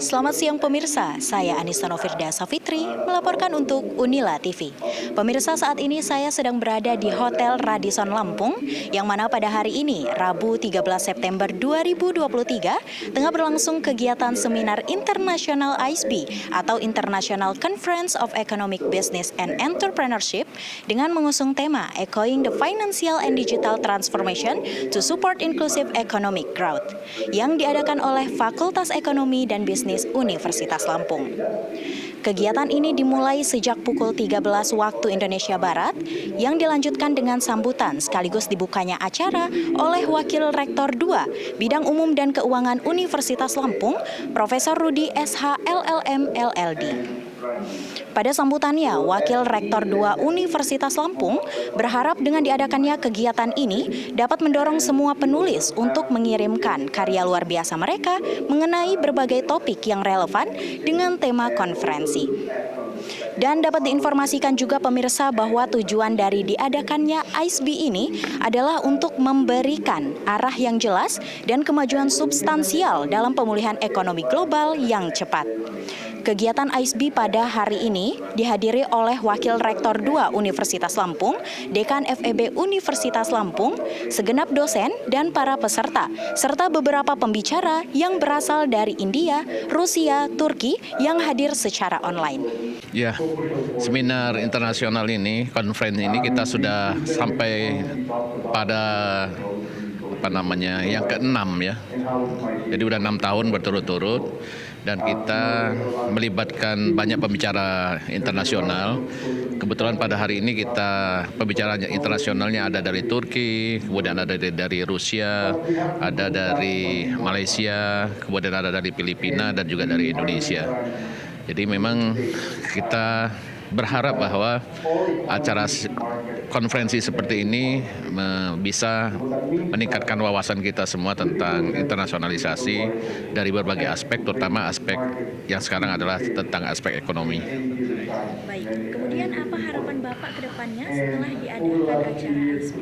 Selamat siang pemirsa, saya Anissa Novida Safitri melaporkan untuk Unila TV. Pemirsa, saat ini saya sedang berada di Hotel Radisson Lampung, yang mana pada hari ini, Rabu 13 September 2023, tengah berlangsung kegiatan seminar internasional ISB atau International Conference of Economic Business and Entrepreneurship dengan mengusung tema Echoing the Financial and Digital Transformation to Support Inclusive Economic Growth, yang diadakan oleh Fakultas Ekonomi dan Bisnis Universitas Lampung. Kegiatan ini dimulai sejak pukul 13 waktu Indonesia Barat, yang dilanjutkan dengan sambutan sekaligus dibukanya acara oleh Wakil Rektor 2 Bidang Umum dan Keuangan Universitas Lampung, Profesor Rudi SH LLM LLD. Pada sambutannya, Wakil Rektor 2 Universitas Lampung berharap dengan diadakannya kegiatan ini dapat mendorong semua penulis untuk mengirimkan karya luar biasa mereka mengenai berbagai topik yang relevan dengan tema konferensi. Dan dapat diinformasikan juga pemirsa bahwa tujuan dari diadakannya ISB ini adalah untuk memberikan arah yang jelas dan kemajuan substansial dalam pemulihan ekonomi global yang cepat. Kegiatan ISB pada hari ini dihadiri oleh Wakil Rektor 2 Universitas Lampung, Dekan FEB Universitas Lampung, segenap dosen dan para peserta, serta beberapa pembicara yang berasal dari India, Rusia, Turki yang hadir secara online. Ya, seminar internasional ini, konferensi ini kita sudah sampai pada yang ke-6 ya. Jadi udah 6 tahun berturut-turut dan kita melibatkan banyak pembicara internasional. Kebetulan pada hari ini kita pembicara internasionalnya ada dari Turki, kemudian ada dari Rusia, ada dari Malaysia, kemudian ada dari Filipina dan juga dari Indonesia. Jadi memang kita berharap bahwa acara konferensi seperti ini bisa meningkatkan wawasan kita semua tentang internasionalisasi dari berbagai aspek, terutama aspek yang sekarang adalah tentang aspek ekonomi. Baik, kemudian apa harapan Bapak ke depannya setelah diadakan acara ISB?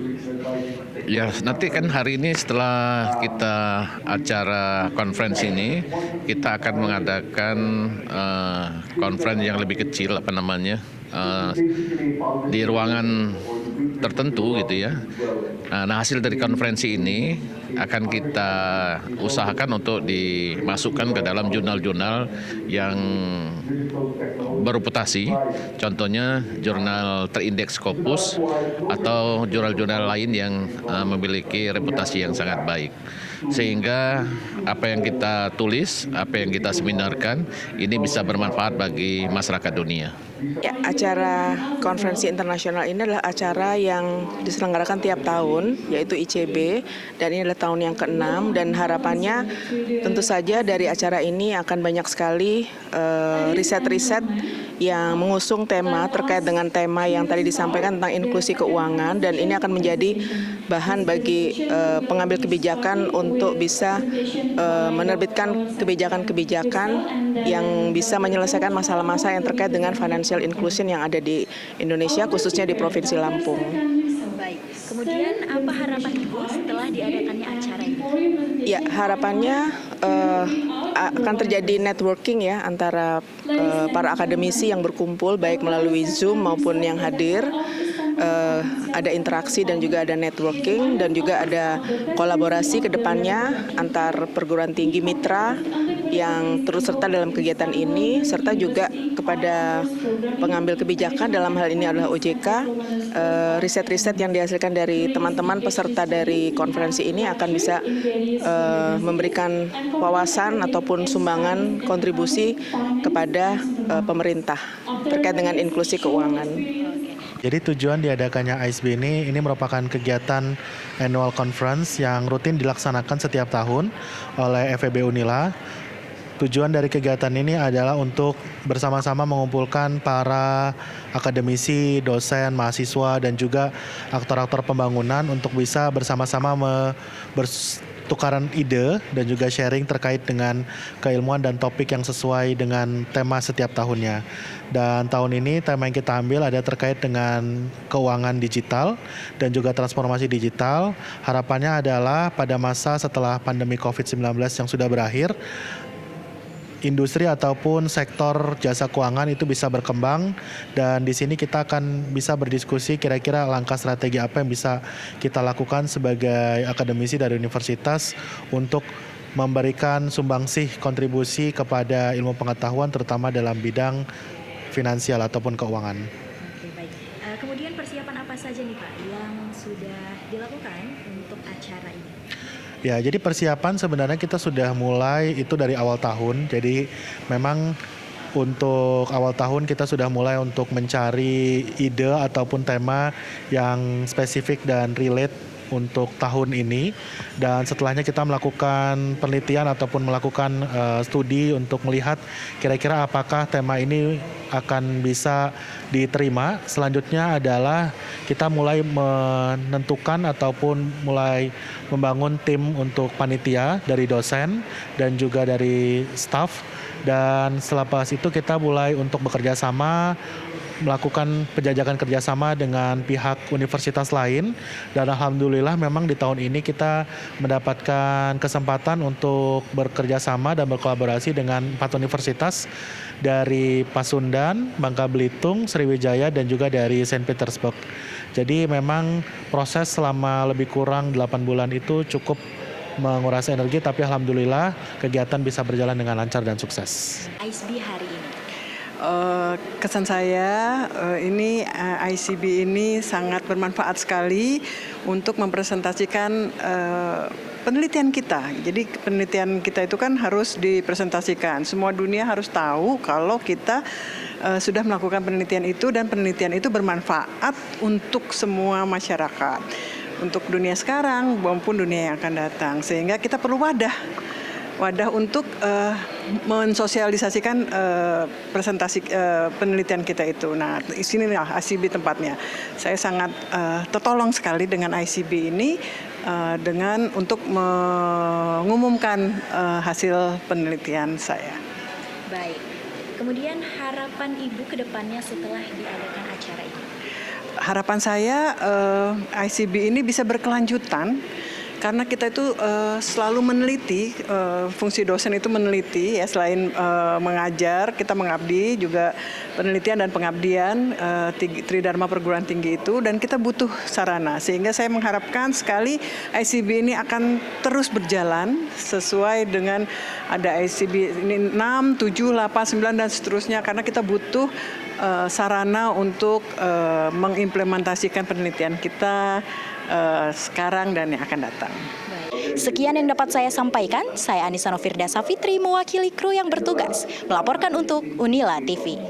Ya, nanti kan hari ini setelah kita acara konferensi ini, kita akan mengadakan konferensi yang lebih kecil, di ruangan tertentu gitu ya. Nah, hasil dari konferensi ini akan kita usahakan untuk dimasukkan ke dalam jurnal-jurnal yang bereputasi, contohnya jurnal terindeks Scopus atau jurnal-jurnal lain yang memiliki reputasi yang sangat baik. Sehingga apa yang kita tulis, apa yang kita seminarkan, ini bisa bermanfaat bagi masyarakat dunia. Ya, acara konferensi internasional ini adalah acara yang diselenggarakan tiap tahun, yaitu ICB, dan ini adalah tahun yang ke-6, dan harapannya tentu saja dari acara ini akan banyak sekali riset-riset yang mengusung tema terkait dengan tema yang tadi disampaikan tentang inklusi keuangan, dan ini akan menjadi bahan bagi pengambil kebijakan untuk bisa menerbitkan kebijakan-kebijakan yang bisa menyelesaikan masalah-masalah yang terkait dengan financial inclusion yang ada di Indonesia, khususnya di Provinsi Lampung. Baik, kemudian apa harapan Ibu setelah diadakannya acara ini? Ya, harapannya akan terjadi networking ya antara para akademisi yang berkumpul baik melalui Zoom maupun yang hadir. Ada interaksi dan juga ada networking, dan juga ada kolaborasi ke depannya antar perguruan tinggi mitra yang turut serta dalam kegiatan ini, serta juga kepada pengambil kebijakan, dalam hal ini adalah OJK. Riset-riset yang dihasilkan dari teman-teman peserta dari konferensi ini akan bisa memberikan wawasan ataupun sumbangan kontribusi kepada pemerintah terkait dengan inklusi keuangan. Jadi tujuan diadakannya ISB ini merupakan kegiatan annual conference yang rutin dilaksanakan setiap tahun oleh FEB Unila. Tujuan dari kegiatan ini adalah untuk bersama-sama mengumpulkan para akademisi, dosen, mahasiswa, dan juga aktor-aktor pembangunan untuk bisa bersama-sama bertukaran ide dan juga sharing terkait dengan keilmuan dan topik yang sesuai dengan tema setiap tahunnya. Dan tahun ini tema yang kita ambil ada terkait dengan keuangan digital dan juga transformasi digital. Harapannya adalah pada masa setelah pandemi COVID-19 yang sudah berakhir, industri ataupun sektor jasa keuangan itu bisa berkembang, dan di sini kita akan bisa berdiskusi kira-kira langkah strategi apa yang bisa kita lakukan sebagai akademisi dari universitas untuk memberikan sumbangsih kontribusi kepada ilmu pengetahuan terutama dalam bidang finansial ataupun keuangan. Oke, baik. Kemudian persiapan apa saja nih Pak yang sudah dilakukan untuk acara ini? Ya, jadi persiapan sebenarnya kita sudah mulai itu dari awal tahun. Jadi memang untuk awal tahun kita sudah mulai untuk mencari ide ataupun tema yang spesifik dan relate untuk tahun ini, dan setelahnya kita melakukan penelitian ataupun melakukan studi untuk melihat kira-kira apakah tema ini akan bisa diterima. Selanjutnya adalah kita mulai menentukan ataupun mulai membangun tim untuk panitia dari dosen dan juga dari staf, dan setelah itu kita mulai untuk bekerja sama melakukan penjajakan kerjasama dengan pihak universitas lain, dan alhamdulillah memang di tahun ini kita mendapatkan kesempatan untuk bekerja sama dan berkolaborasi dengan 4 universitas dari Pasundan, Bangka Belitung, Sriwijaya, dan juga dari Saint Petersburg. Jadi memang proses selama lebih kurang 8 bulan itu cukup menguras energi, tapi alhamdulillah kegiatan bisa berjalan dengan lancar dan sukses. ISB hari ini. Kesan saya ini ICB ini sangat bermanfaat sekali untuk mempresentasikan penelitian kita. Jadi penelitian kita itu kan harus dipresentasikan. Semua dunia harus tahu kalau kita sudah melakukan penelitian itu, dan penelitian itu bermanfaat untuk semua masyarakat, untuk dunia sekarang maupun dunia yang akan datang. Sehingga kita perlu wadah untuk mensosialisasikan presentasi penelitian kita itu. Nah, di sinilah ICB tempatnya. Saya sangat tertolong sekali dengan ICB ini dengan untuk mengumumkan hasil penelitian saya. Baik. Kemudian harapan Ibu ke depannya setelah diadakan acara ini? Harapan saya ICB ini bisa berkelanjutan, karena kita itu selalu meneliti, fungsi dosen itu meneliti ya, selain mengajar, kita mengabdi juga penelitian dan pengabdian Tridharma Perguruan Tinggi itu, dan kita butuh sarana. Sehingga saya mengharapkan sekali ICB ini akan terus berjalan sesuai dengan ada ICB ini 6, 7, 8, 9 dan seterusnya, karena kita butuh sarana untuk mengimplementasikan penelitian kita sekarang dan yang akan datang. Sekian yang dapat saya sampaikan. Saya Anissa Novifirda Savitri mewakili kru yang bertugas melaporkan untuk Unila TV.